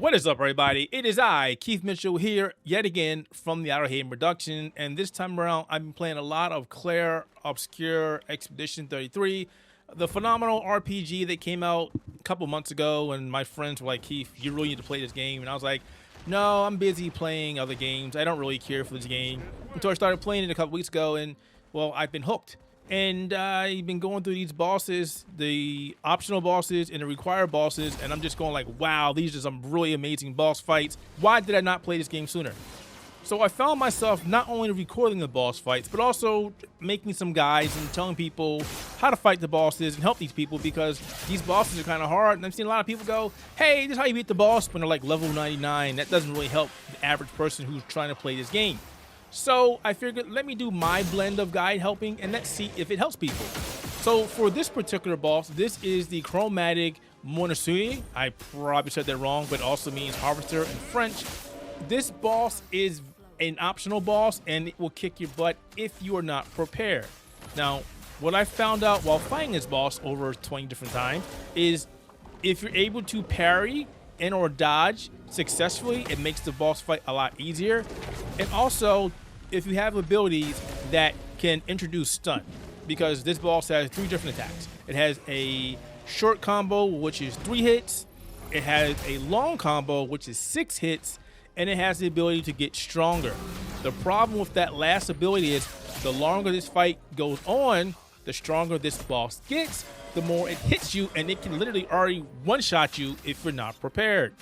What is up, everybody? It is I, Keith Mitchell, here yet again from the Outerhaven production, and this time around I've been playing a lot of Clair Obscur Expedition 33, the phenomenal RPG that came out a couple months ago, and my friends were like, Keith, you really need to play this game, and I was like, no, I'm busy playing other games. I don't really care for this game. Until I started playing it a couple weeks ago, and well, I've been hooked. And I've been going through these bosses, the optional bosses and the required bosses, and I'm just going like, wow, these are some really amazing boss fights. Why did I not play this game sooner? So I found myself not only recording the boss fights, but also making some guides and telling people how to fight the bosses and help these people, because these bosses are kind of hard. And I've seen a lot of people go, hey, this is how you beat the boss when they're like level 99. That doesn't really help the average person who's trying to play this game. So I figured, let me do my blend of guide helping and let's see if it helps people. So for this particular boss, this is the Chromatic Moissonneuse. I probably said that wrong, but it also means harvester in French. This boss is an optional boss and it will kick your butt if you are not prepared. Now, what I found out while fighting this boss over 20 different times is if you're able to parry and or dodge successfully, it makes the boss fight a lot easier. And also, if you have abilities that can introduce stun, because this boss has 3 different attacks. It has a short combo, which is 3 hits. It has a long combo, which is 6 hits, and it has the ability to get stronger. The problem with that last ability is the longer this fight goes on, the stronger this boss gets, the more it hits you, and it can literally already one-shot you if you're not prepared.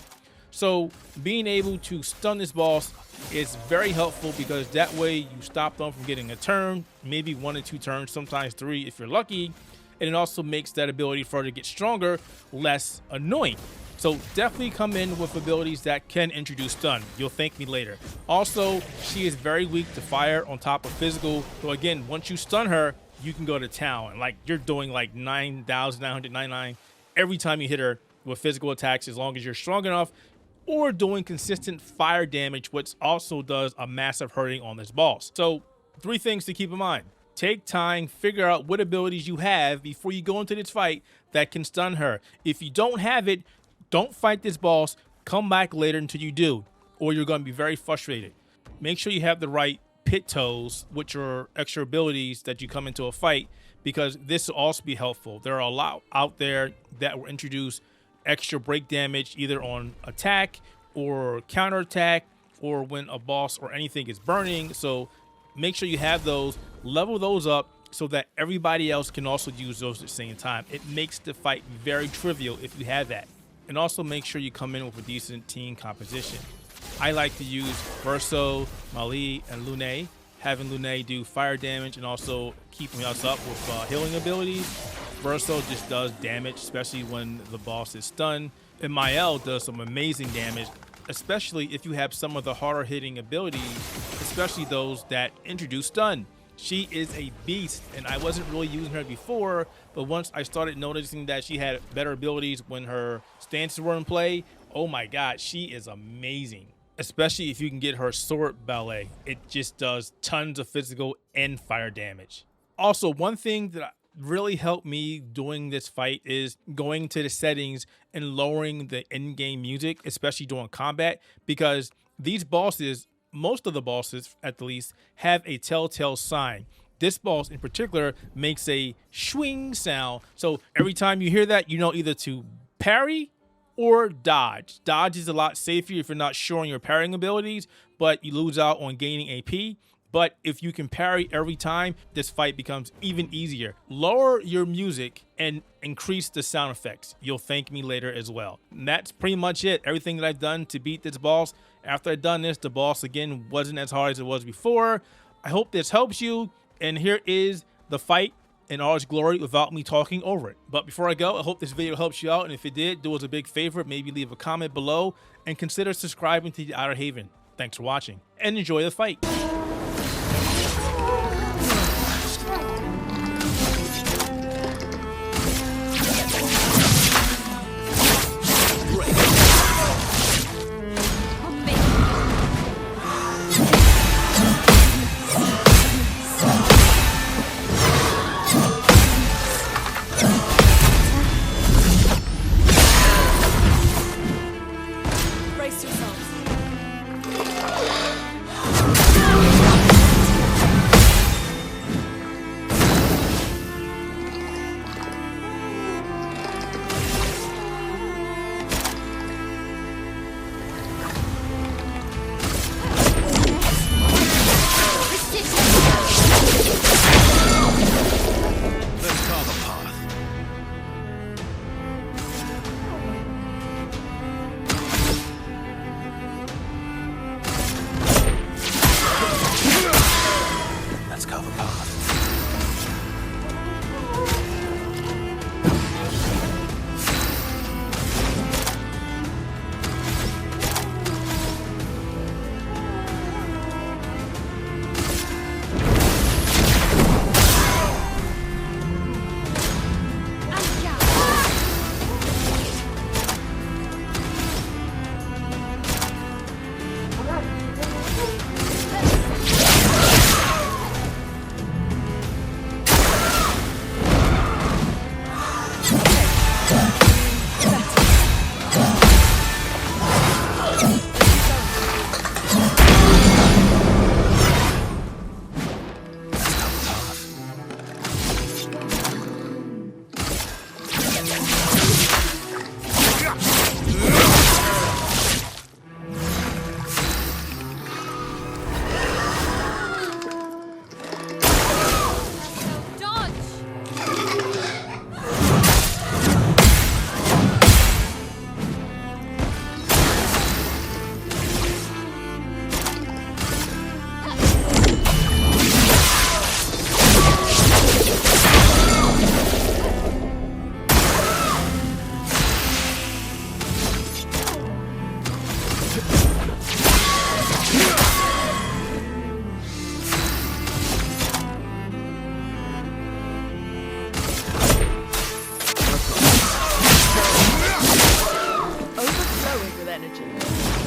So being able to stun this boss is very helpful, because that way you stop them from getting a turn, maybe 1 or 2 turns, sometimes 3 if you're lucky. And it also makes that ability for her to get stronger less annoying. So definitely come in with abilities that can introduce stun. You'll thank me later. Also, she is very weak to fire on top of physical. So again, once you stun her, you can go to town, and like you're doing like 9,999 every time you hit her with physical attacks, as long as you're strong enough, or doing consistent fire damage, which also does a massive hurting on this boss. So 3 things to keep in mind. Take time, figure out what abilities you have before you go into this fight that can stun her. If you don't have it, don't fight this boss. Come back later until you do, or you're going to be very frustrated. Make sure you have the right Pictos, which are extra abilities that you come into a fight, because this will also be helpful. There are a lot out there that will introduce extra break damage either on attack or counter attack, or when a boss or anything is burning. So make sure you have those, level those up so that everybody else can also use those at the same time. It makes the fight very trivial if you have that. And also make sure you come in with a decent team composition. I like to use Verso, Mali, and Lune. Having Lune do fire damage and also keeping us up with healing abilities. Verso just does damage, especially when the boss is stunned. And Mael does some amazing damage, especially if you have some of the harder hitting abilities, especially those that introduce stun. She is a beast, and I wasn't really using her before, but once I started noticing that she had better abilities when her stances were in play, oh my god, she is amazing. Especially if you can get her sword ballet. It just does tons of physical and fire damage. Also, one thing that really helped me doing this fight is going to the settings and lowering the in-game music, especially during combat, because these bosses, most of the bosses at least, have a telltale sign. This boss in particular makes a swing sound. So every time you hear that, you know either to parry or dodge. Dodge is a lot safer if you're not sure on your parrying abilities, but you lose out on gaining AP. But if you can parry every time, this fight becomes even easier. Lower your music and increase the sound effects. You'll thank me later as well. And that's pretty much it. Everything that I've done to beat this boss. After I've done this, the boss again wasn't as hard as it was before. I hope this helps you. And here is the fight in all its glory without me talking over it. But before I go, I hope this video helps you out. And if it did, do us a big favor. Maybe leave a comment below and consider subscribing to the Outerhaven. Thanks for watching and enjoy the fight. energy.